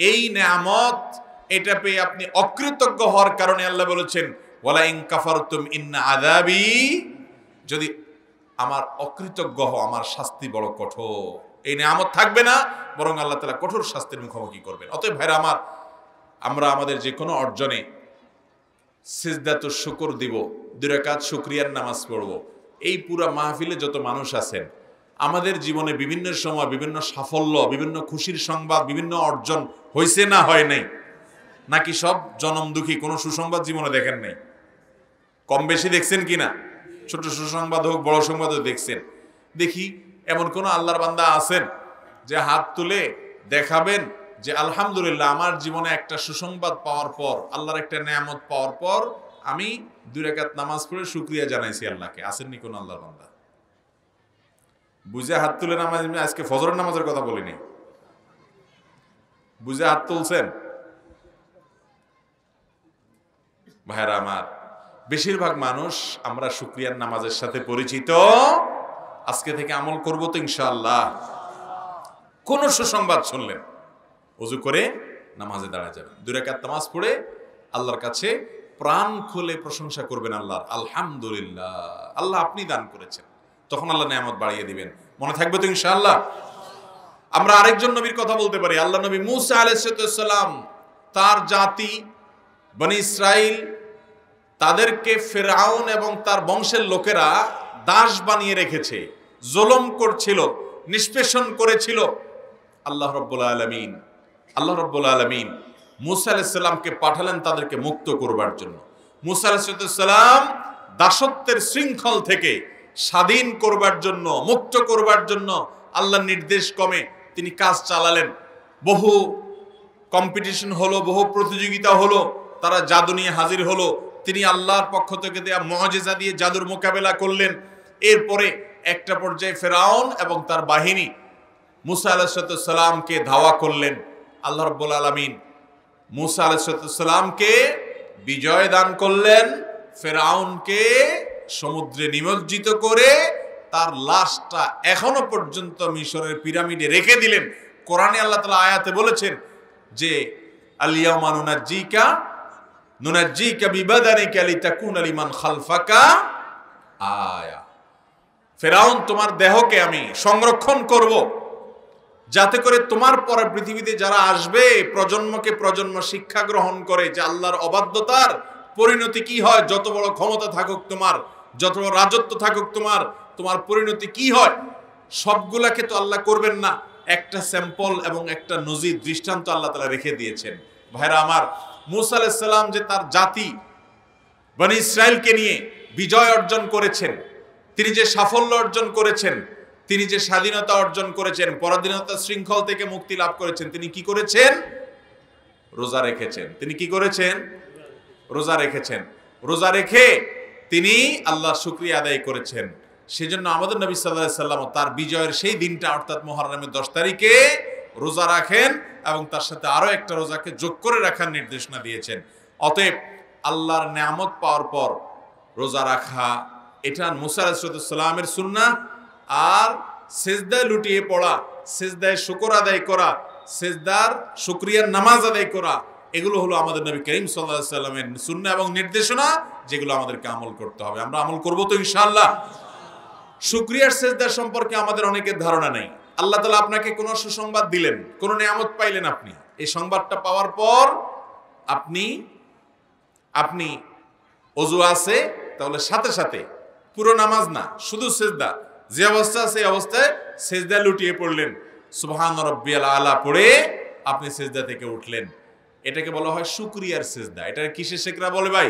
এই নেয়ামত এটা পেয়ে আপনি অকৃতজ্ঞ হওয়ার কারণে আল্লাহ বলেছেন ওয়ালা ইন কাফারতুম ইন্না আযাবি, যদি আমার অকৃতজ্ঞ হও আমার শাস্তি বড় কঠোর। এই নেয়ামত থাকবে না, বরং আল্লাহ তাআলা কঠোর শাস্তির মুখোমুখি করবেন। অতএব ভাইরা আমার, আমরা আমাদের যে কোনো অর্জনে সিজদাতুশ শুকর দিব, 2 রাকাত শুকরিয়ার নামাজ পড়ব। এই পুরা মাহফিলে যত মানুষ আছেন, আমাদের জীবনে বিভিন্ন সময় বিভিন্ন সাফল্য, বিভিন্ন খুশির সংবাদ, বিভিন্ন অর্জন হয়েছে না হয় নাই? নাকি সব জনম দুঃখী, কোনো সুসংবাদ জীবনে দেখেন নাই? কম বেশি দেখছেন কিনা? ছোট সুসংবাদ হোক, বড় সংবাদ হোক, দেখছেন। দেখি এমন কোন আল্লাহর বান্দা আছেন যে হাত তুলে দেখাবেন যে আলহামদুলিল্লাহ আমার জীবনে একটা সুসংবাদ পাওয়ার পর, আল্লাহর একটা নেয়ামত পাওয়ার পর আমি 2 রাকাত নামাজ পড়ে শুকরিয়া জানাইছি আল্লাহকে? আসেননি কোন আল্লাহর বান্দা? বুঝে হাত তুলে নামাজ, আজকে ফজরের নামাজের কথা বলিনি, বুঝে হাত তুলছেন? ভাইরা আমার, বেশিরভাগ মানুষ আমরা শুকরিয়ার নামাজের সাথে পরিচিত। আজকে থেকে আমল করব তো ইনশাআল্লাহ। কোন সুসংবাদ শুনলেন, ওযু করে নামাজে দাঁড়া যাবেন, 2 রাকাত নামাজ পড়ে আল্লাহর কাছে প্রাণ খুলে প্রশংসা করবেন আল্লাহর, আলহামদুলিল্লাহ আল্লাহ আপনি দান করেছেন, তখন আল্লাহ নেয়ামত বাড়িয়ে দিবেন। মনে থাকবে তো ইনশাআল্লাহ? আমরা আরেকজন নবীর কথা বলতে পারি, আল্লাহ নবী মূসা আলাইহিস সালাম, তার জাতি বনি ইসরাইল, তাদেরকে ফিরআউন এবং তার বংশের লোকেরা দাস বানিয়ে রেখেছে, জুলুম করছিল, নিষ্পেষণ করেছিল। আল্লাহ রাব্বুল আলামিন মূসা আলাইহিস সালামকে পাঠালেন তাদেরকে মুক্ত করবার জন্য। মূসা আলাইহিস সালাম দাসত্বের শৃঙ্খল থেকে স্বাধীন করবার জন্য, মুক্ত করবার জন্য আল্লাহর নির্দেশ ক্রমে তিনি কাজ চালালেন। বহু কম্পিটিশন হলো, বহু প্রতিযোগিতা হলো, তারা জাদু নিয়ে হাজির হলো, তিনি আল্লাহর পক্ষ থেকে দেয়া মুআজিজা দিয়ে জাদুর মোকাবেলা করলেন। এরপরে একটা পর্যায়ে ফিরআউন এবং তার বাহিনী মূসা আলাইহিস সালামকে ধাওয়া করলেন। আল্লাহ রাব্বুল আলামিন মূসা আলাইহিস সালামকে বিজয় দান করলেন, ফিরআউনকে সমুদ্রে নিমজ্জিত করে তার লাশটা এখনো পর্যন্ত মিশরের পিরামিডে রেখে দিলেন। কোরআনে আল্লাহ তাআলা আয়াতে বলেছেন যে আল-ইয়াওমা নুনাজ্জিকা বিবাদানিকা লিতাকুনা লিমান খালফাকা আয়া। ফিরআউন, তোমার দেহকে আমি সংরক্ষণ করব, যাতে করে তোমার পরে পৃথিবীতে যারা আসবে প্রজন্মকে প্রজন্ম শিক্ষা গ্রহণ করে যে আল্লাহর অবাধ্যতার পরিণতি কি হয়। যত বড় ক্ষমতা থাকুক তোমার, যত বড় রাজত্ব থাকুক তোমার, তোমার পরিণতি কি হয়, সবগুলাকে তো আল্লাহ করবেন না। একটা স্যাম্পল এবং একটা নজির, দৃষ্টান্ত আল্লাহ তাআলা রেখে দিয়েছেন। ভাইরা আমার, মূসা আলাইহিস সালাম যে তার জাতি বনি ইসরাইলকে নিয়ে বিজয় অর্জন করেছেন, তিনি যে সাফল্য অর্জন করেছেন, তিনি যে স্বাধীনতা অর্জন করেছেন, পরাধীনতার শৃঙ্খল থেকে মুক্তি লাভ করেছেন, তিনি কি করেছেন? রোজা রেখেছেন। তিনি কি করেছেন? রোজা রেখেছেন। রোজা রেখে তিনি আল্লাহর শুকরিয়া আদায় করেছেন। সেজন্য আমাদের নবী সাল্লাল্লাহু আলাইহি ওয়াসাল্লাম তার বিজয়ের সেই দিনটা অর্থাৎ মুহররমের 10 তারিখে রোজা রাখেন এবং তার সাথে আরো একটা রোজাকে যোগ করে রাখার নির্দেশনা দিয়েছেন। অতএব আল্লাহর নেয়ামত পাওয়ার পর রোজা রাখা, এটা মূসা আলাইহিস সালামের সুন্নাহ। আর সিজদায় লুটিয়ে পড়া, সিজদায় শুকর আদায় করা, সিজদার শুকরিয়ার নামাজ আদায় করা, এগুলো হলো আমাদের নবী করিম সাল্লাল্লাহু আলাইহি ওয়াসাল্লামের সুন্নাহ এবং নির্দেশনা, যেগুলো আমাদেরকে আমল করতে হবে। আমরা আমল করব তো ইনশাআল্লাহ। শুকরিয়ার সিজদা সম্পর্কে আমাদের অনেকের ধারণা নেই। আল্লাহ তাআলা আপনাকে কোনো সুসংবাদ দিলেন, কোনো নিয়ামত পাইলেন, আপনি এই সংবাদটা পাওয়ার পর আপনি আপনি অজু আছে, তাহলে সাথে সাথে পুরো নামাজ না, শুধু সেজদা, যে অবস্থা আছে এই অবস্থায় সেজদা লুটিয়ে পড়লেন, সুবহান রাব্বিয়াল আলা পড়ে আপনি সেজদা থেকে উঠলেন। এটাকে বলা হয় শুকরিয়ার সেজদা। এটা কিসের সেজদা বলে ভাই?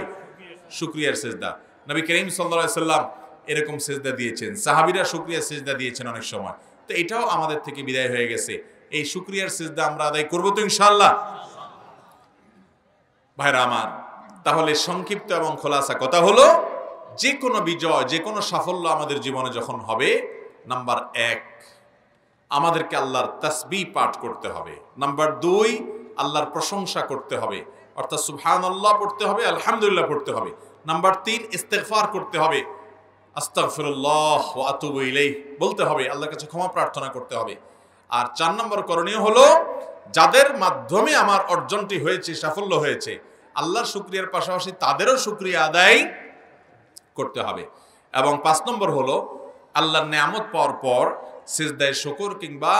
শুকরিয়ার সেজদা। নবী করিম সাল্লাল্লাহু আলাইহি সাল্লাম এরকম সেজদা দিয়েছেন, সাহাবীরা শুকরিয়ার সেজদা দিয়েছেন অনেক সময়। তো এটাও আমাদের থেকে বিদায় হয়ে গেছে। এই শুকরিয়ার সেজদা আমরা আদায় করব তো ইনশাআল্লাহ। ভাইরা আমার, তাহলে সংক্ষিপ্ত এবং খোলাসা কথা হলো, যে কোনো বিজয়, যে কোনো সাফল্য আমাদের জীবনে যখন হবে, নাম্বার 1 আমাদেরকে আল্লাহর তাসবিহ পাঠ করতে হবে। নাম্বার 2 আল্লাহর প্রশংসা করতে হবে, অর্থাৎ সুবহানাল্লাহ পড়তে হবে, আলহামদুলিল্লাহ পড়তে হবে। নাম্বার 3 ইস্তেগফার করতে হবে, আস্তাগফিরুল্লাহ ওয়া আতুবু ইলাইহি বলতে হবে, আল্লাহর কাছে ক্ষমা প্রার্থনা করতে হবে। আর 4 নম্বর করণীয় হলো, যাদের মাধ্যমে আমার অর্জনটি হয়েছে, সাফল্য হয়েছে, আল্লাহর শুকরিয়ার পাশাপাশি তাদেরও শুকরিয়া আদায় করতে হবে। এবং 5 নম্বর হলো, আল্লাহর নেয়ামত পাওয়ার পর সিজদায়ে শুকর কিংবা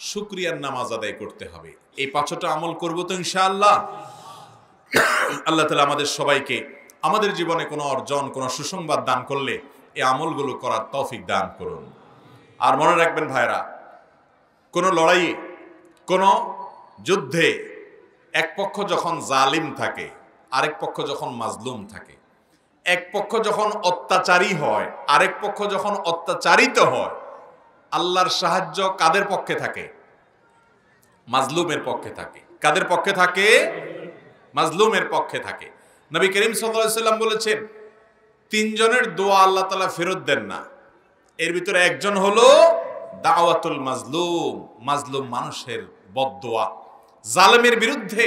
শুকরিয়ার নামাজ আদায় করতে হবে। এই 5টা আমল করব তো ইনশাআল্লাহ। আল্লাহ তাআলা আমাদের সবাইকে আমাদের জীবনে কোনো অর্জন, কোনো সুসংবাদ দান করলে এই আমলগুলো করার তৌফিক দান করুন। আর মনে রাখবেন ভাইরা, কোনো লড়াইয়ে, কোনো যুদ্ধে এক পক্ষ যখন জালিম থাকে, আরেক পক্ষ যখন মাজলুম থাকে, এক পক্ষ যখন অত্যাচারী হয়, আরেক পক্ষ যখন অত্যাচারিত হয়, আল্লাহর সাহায্য কাদের পক্ষে থাকে? মাজলুমের পক্ষে থাকে। কাদের পক্ষে থাকে? মাজলুমের পক্ষে থাকে। নবী করিম সাল্লাল্লাহু আলাইহি সাল্লাম বলেছেন, 3 জনের দোয়া আল্লাহ তাআলা ফেরত দেন না। এর ভিতরে একজন হলো দাওয়াতুল মাজলুম, মাজলুম মানুষের বদদোয়া। জালেমের বিরুদ্ধে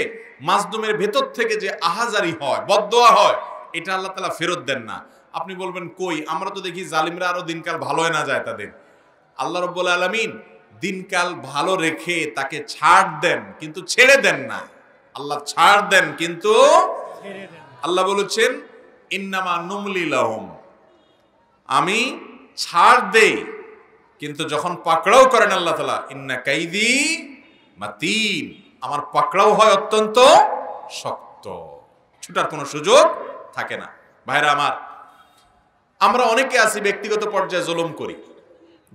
মাজলুমের ভেতর থেকে যে আহাজারি হয়, বদদোয়া হয়, এটা আল্লাহ তাআলা ফেরত দেন না। আপনি বলবেন, কই, আমরা তো দেখি জালিমরা আরো দিনকাল ভালো হয় না যায় তাদের। আল্লাহ রাব্বুল আলামিন দিনকাল ভালো রেখে তাকে ছাড় দেন, কিন্তু ছেড়ে দেন না। আল্লাহ ছাড় দেন কিন্তু আল্লাহ বলেছেন, ইন্নামা নুমলি লাহুম, আমি ছাড় দেই, কিন্তু যখন পাকড়াও করেন আল্লাহ তাআলা, ইন্না কাইদি মাতিন, আমার পাকড়াও হয় অত্যন্ত শক্ত, ছুটার কোনো সুযোগ থাকে না। ভাইরা আমার, আমরা অনেকে আছি ব্যক্তিগত পর্যায়ে জুলুম করি।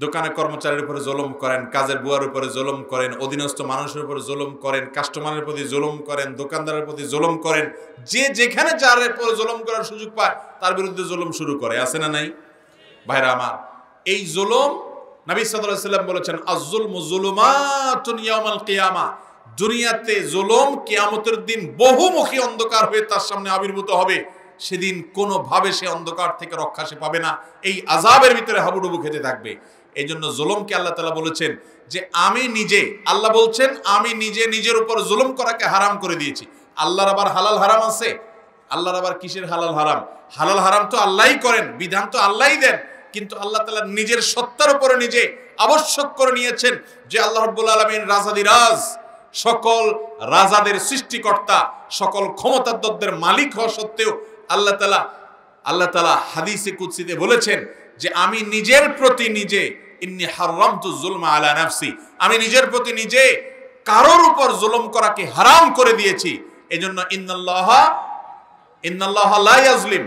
দোকানে কর্মচারীর উপরে জুলুম করেন, কাজের বুয়ার উপরে জুলুম করেন, অধীনস্থ মানুষের উপরে জুলুম করেন, কাস্টমারের প্রতি জুলুম করেন, দোকানদারের প্রতি জুলুম করেন। যে যেখানে যার উপরে জুলুম করার সুযোগ পায় তার বিরুদ্ধে জুলুম শুরু করে, আছে না নাই? ভাইরা আমার, এই জুলুম, নবী সাল্লাল্লাহু আলাইহি সাল্লাম বলেছেন, আয-যুলমু যুলুমাতুন ইয়াউমাল কিয়ামা, দুনিয়াতে জুলুম কিয়ামতের দিন বহুমুখী অন্ধকার হয়ে তার সামনে আবির্ভূত হবে। সেদিন কোনোভাবে সে অন্ধকার থেকে রক্ষা সে পাবে না, এই আযাবের ভিতরে হাবুডুবু খেতে থাকবে। এই জন্য জুলুমকে আল্লাহ তাআলা বলেছেন যে আমি নিজে, আল্লাহ বলছেন, আমি নিজে নিজের উপর জুলুম করাকে হারাম করে দিয়েছি। আল্লাহর আবার হালাল হারাম আছে? আল্লাহর আবার কিসের হালাল হারাম? হালাল হারাম তো আল্লাহই করেন, বিধান তো আল্লাহই দেন, কিন্তু আল্লাহ তাআলা নিজের সত্তার উপরে নিজে আবশ্যক করে নিয়েছেন যে আল্লাহ রাব্বুল আলামিন রাজাদিরাজ, সকল রাজাদের সৃষ্টিকর্তা, সকল ক্ষমতাধরদের মালিক হওয়া সত্ত্বেও আল্লাহ তাআলা হাদিসে কুদসিতে বলেছেন যে আমি নিজের প্রতি নিজে, ইন্নী হারামতু যুলমা আলা নাফসি, আমি নিজের প্রতি নিজে কারোর উপর জুলুম করাকে হারাম করে দিয়েছি। এজন্য ইন্নাল্লাহা লা ইয়াজলিম,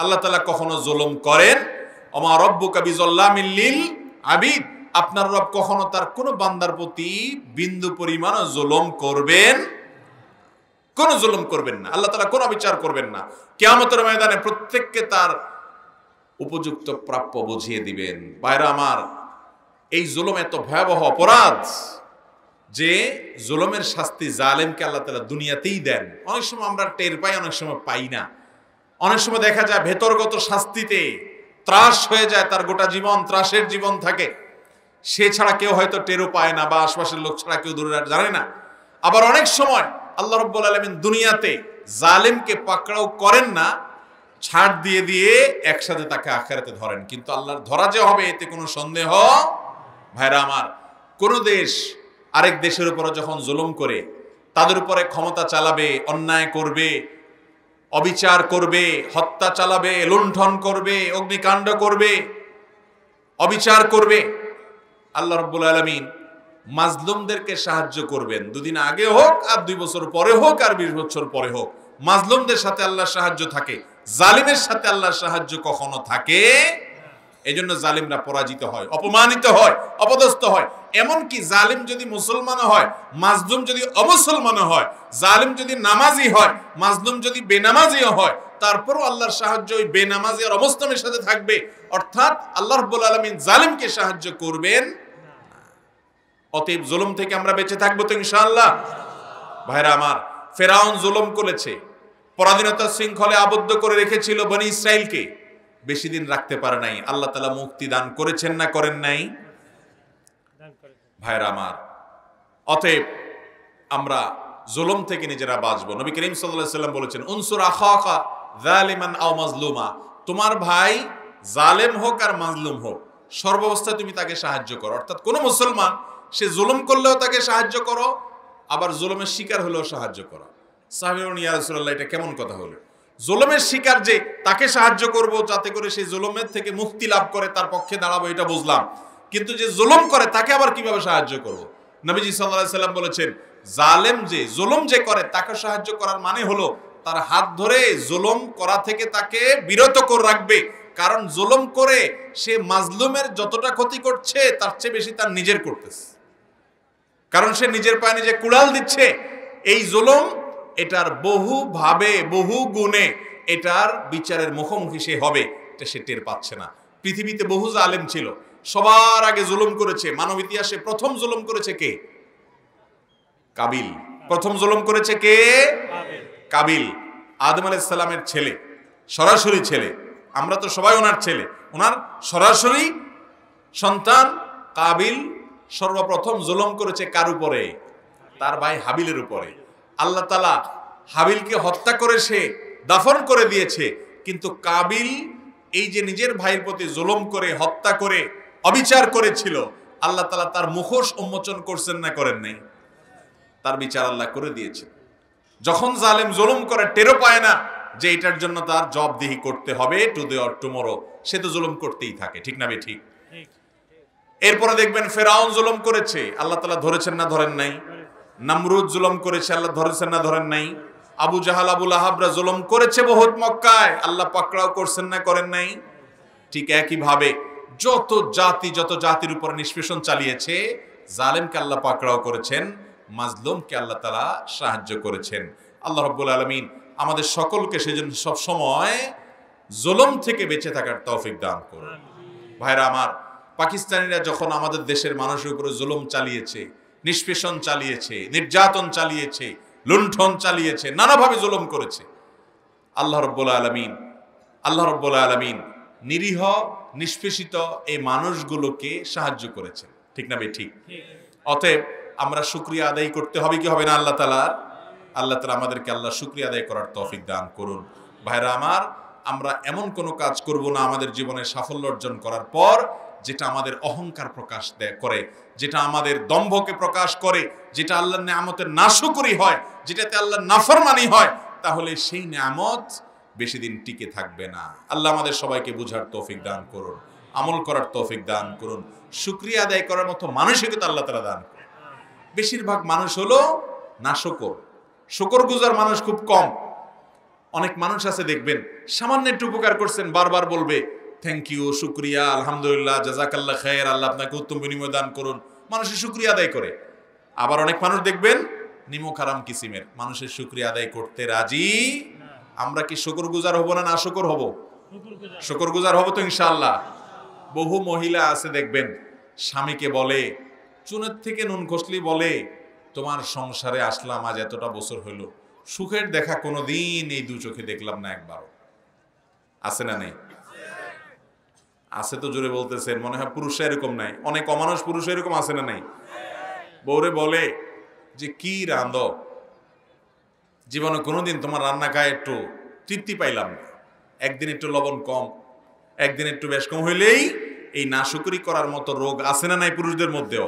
আল্লাহ তাআলা কখনো জুলুম করেন, ওমা রাব্বুকা বিযাল্লামিল লিল আবিদ, আপনার রব কখনো তার কোনো বান্দার প্রতি বিন্দু পরিমাণ জুলুম করবেন, কোনো জুলুম করবেন না। আল্লাহ তাআলা কোনো বিচার করবেন না। কিয়ামতের ময়দানে প্রত্যেককে তার উপযুক্ত প্রাপ্য বুঝিয়ে দিবেন। ভাইরা আমার, এই জুলুম এত ভয়াবহ অপরাধ যে জুলুমের শাস্তি জালেমকে আল্লাহ তাআলা দুনিয়াতেই দেন। অনেক সময় আমরা টের পাই, অনেক সময় পাই না। অনেক সময় দেখা যায় ভেতরগত শাস্তিতে ত্রাস হয়ে যায়, তার গোটা জীবন ত্রাসের জীবন থাকে, সে ছাড়া কেউ হয়তো টেরও পায় না, বা আশপাশের লোক ছাড়া কেউ দূরে জানে না। আবার অনেক সময় আল্লাহ রাব্বুল আলামিন দুনিয়াতে জালেমকে পাকড়াও করেন না, ছাড় দিয়ে দিয়ে একসাথে তাকে আখিরাতে ধরেন। কিন্তু আল্লাহর ধরা যে হবে এতে কোনো সন্দেহ। ভাইরা আমার, কোন দেশ আরেক দেশের উপরে যখন জুলুম করে, তাদের উপরে ক্ষমতা চালাবে, অন্যায় করবে, অবিচার করবে, হত্যা চালাবে, লুণ্ঠন করবে, অগ্নিকাণ্ড করবে, অবিচার করবে, আল্লাহ রাব্বুল আলামিন মাজলুমদেরকে সাহায্য করবেন, দুদিন আগে হোক আর 2 বছর পরে হোক আর 20 বছর পরে হোক। মাজলুমদের সাথে আল্লাহর সাহায্য থাকে, জালিমের সাথে আল্লাহর সাহায্য কখনো থাকে। এজন্য জালিমরা পরাজিত হয়, অপমানিত হয়, অপদস্থ হয়। এমনকি জালিম যদি মুসলমান হয়, মাজলুম যদি অমুসলমান হয়, জালিম যদি নামাজি হয়, মাজলুম যদি বেনামাজিও হয়, তারপরও আল্লাহর সাহায্য ওই বেনামাজি আর অমুসলিমের সাথে থাকবে। অর্থাৎ আল্লাহ রাব্বুল আলামিন জালিমকে সাহায্য করবেন। অতএব জুলুম থেকে আমরা বেঁচে থাকবো তো ইনশাআল্লাহ। ভাইরা আমার, ফেরাউন জুলুম করেছে, পরাধীনতার শৃঙ্খলে আবদ্ধ করে রেখেছিল বনি ইসরাইলকে, বেশি দিন রাখতে পারে নাই। আল্লাহ তাআলা মুক্তি দান করেছেন না করেন নাই? ভাইরা আমার, অতএব আমরা জুলুম থেকে নিজেরা বাঁচবো। নবী করিম সাল্লাল্লাহু আলাইহি ওয়াসাল্লাম বলেছেন, উনসুর আখাকা যালিমান আও মাজলুমা, তোমার ভাই জালেম হোক আর মাজলুম হোক, সর্বাবস্থায় তুমি তাকে সাহায্য করো। অর্থাৎ কোন মুসলমান সে জুলুম করলেও তাকে সাহায্য করো, আবার জুলুমের শিকার হলেও সাহায্য করো। সাহাবীরা বলেন, ইয়া রাসূলুল্লাহ, এটা কেমন কথা হলো? জুলুমের শিকার যে তাকে সাহায্য করব যাতে করে সে জুলুমের থেকে মুক্তি লাভ করে, তার পক্ষে দাঁড়াবো, এটা বুঝলাম, কিন্তু যে জুলুম করে তাকে আবার কিভাবে সাহায্য করব? নবীজি সাল্লাল্লাহু আলাইহি সাল্লাম বলেছেন, জালেম যে জুলুম যে করে তাকে সাহায্য করার মানে হলো তার হাত ধরে জুলুম করা থেকে তাকে বিরত করে রাখবে। কারণ জুলুম করে সে মাজলুমের যতটা ক্ষতি করছে তার চেয়ে বেশি তার নিজের করতেছে, কারণ সে নিজের পায়ে নিজে কুড়াল দিচ্ছে। এই জুলুম এটার বহু ভাবে বহু গুণে এটার বিচারের মুখোমুখি সে হবে, এটা সে টের পাচ্ছে না। পৃথিবীতে বহু জালেম ছিল, সবার আগে জুলুম করেছে। মানব ইতিহাসে প্রথম জুলুম করেছে কে? কাবিল। প্রথম জুলুম করেছে কে? কাবিল, আদম আলাইহিস সালামের ছেলে, সরাসরি ছেলে। আমরা তো সবাই ওনার ছেলে, ওনার সরাসরি সন্তান কাবিল সর্বপ্রথম জুলুম করেছে কার উপরে? তার ভাই হাবিলের উপরে। আল্লাহ তাআলা হাবিলকে হত্যা করে সে দাফন করে দিয়েছে, কিন্তু কাবিল এই যে নিজের ভাইয়ের প্রতি জুলুম করে হত্যা করে অবিচার করেছিল, আল্লাহ তাআলা তার মুখোশ উন্মোচন করছেন না করেন নাই? তার বিচার আল্লাহ করে দিয়েছে। যখন জালেম জুলুম করে টেরও পায় না যে এটার জন্য তার জবাবদিহি করতে হবে টুডে অর টুমরো, সে তো জুলুম করতেই থাকে, ঠিক না ভাই? ঠিক। এরপরে দেখবেন ফেরাউন জুলুম করেছে, আল্লাহ তাআলা ধরেছেন না ধরেন নাই? নমরুদ জুলুম করেছে, আল্লাহ ধরেছেন না ধরেন নাই? আবু জাহাল আবু লাহাবরা জুলুম করেছে বহুত মক্কায়, আল্লাহ পাকড়াও করছেন না করেন নাই? ঠিক একই ভাবে যত জাতির উপর নিষ্পেষণ চালিয়েছে, জালেমকে আল্লাহ পাকড়াও করেছেন, মাজলুমকে আল্লাহ তাআলা সাহায্য করেছেন। আল্লাহ রাব্বুল আলামিন আমাদের সকলকে সেজন্য সব সময় জুলুম থেকে বেঁচে থাকার তৌফিক দান করুন। ভাইরা আমার, পাকিস্তানিরা যখন আমাদের দেশের মানুষের উপরে জুলুম চালিয়েছে, নিষ্পেষণ চালিয়েছে, নির্যাতন চালিয়েছে, লুণ্ঠন চালিয়েছে, নানাভাবে জুলুম করেছে, আল্লাহ রাব্বুল আলামিন নিরীহ নিষ্পেষিত এই মানুষগুলোকে সাহায্য করেছেন, ঠিক না ভাই? ঠিক। অতএব আমরা শুকরিয়া আদায় করতে হবে কি হবে না আল্লাহ তাআলা? আল্লাহ তাআলা আমাদেরকে আল্লাহ শুকরিয়া আদায় করার তৌফিক দান করুন। ভাইরা আমার, আমরা এমন কোনো কাজ করব না আমাদের জীবনে সাফল্য অর্জন করার পর যেটা আমাদের অহংকার প্রকাশ করে, যেটা আমাদের দম্ভকে প্রকাশ করে, যেটা আল্লাহর নিয়ামতের নাশকরি হয়, যেটাতে আল্লাহর নাফরমানি হয়, তাহলে সেই নিয়ামত বেশি দিন টিকে থাকবে না। আল্লাহ আমাদের সবাইকে বুঝার তৌফিক দান করুন, আমল করার তৌফিক দান করুন, শুকরিয়া আদায় করার মতো মানসিকতা আল্লাহ তাআলা দান করুন। বেশিরভাগ মানুষ হলো নাশকর, শুকরগুজার মানুষ খুব কম। অনেক মানুষ আছে দেখবেন সামান্য একটু উপকার করছেন, বারবার বলবে থ্যাংক ইউ, শুকরিয়া, আলহামদুলিল্লাহ, জাযাকাল্লাহ খায়র, আল্লাহ আপনাকে উত্তম বিনিময় দান করুন, মানুষের শুকরিয়া আদায় করে। আবার অনেক মানুষ দেখবেন নিমক হারাম কিসিমের, মানুষের শুকরিয়া আদায় করতে রাজি। আমরা কি শুকরগুজার হব না নাশকর হব? শুকরগুজার হব তো ইনশাআল্লাহ। বহু মহিলা আছে দেখবেন স্বামীকে বলে, চুনের থেকে নুন খসলি বলে, তোমার সংসারে আসলাম আজ এতটা বছর হইল, সুখের দেখা কোনোদিন এই দু চোখে দেখলাম না একবারও। আছে না নেই? আছে তো, জোরে বলতেছেন। মনে হয় পুরুষরা এরকম নাই, অনেক অমানুষ পুরুষ এরকম আছে না নাই? বউরে বলে যে কি রান্ধ, জীবনে কোনোদিন তোমার রান্না খায় একটু তৃপ্তি পাইলাম না, একদিন একটু লবণ কম, একদিন একটু বেশ কম হইলেই এই নাশকরি করার মতো রোগ আছে না নাই পুরুষদের মধ্যেও?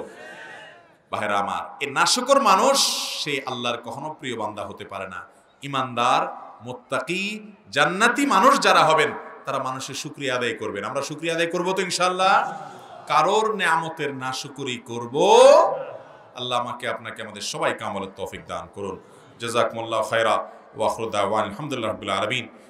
ভাইরা আমার, এই নাশকর মানুষ সে আল্লাহর কখনো প্রিয় বান্দা হতে পারে না। ইমানদার, মুত্তাকি, জান্নাতি মানুষ যারা হবেন তারা মানুষের শুকরিয়া আদায় করবেন। আমরা শুকরিয়া আদায় করবো তো ইনশাআল্লাহ। কারোর নিয়ামতের নাশকরি করব আল্লাহ আমাকে আপনাকে আমাদের সবাইকে আমলের তৌফিক দান করুন। জাযাকুমুল্লাহু খায়রা ওয়া আখিরু দাওয়ানা আলহামদুলিল্লাহি রাব্বিল আলামিন।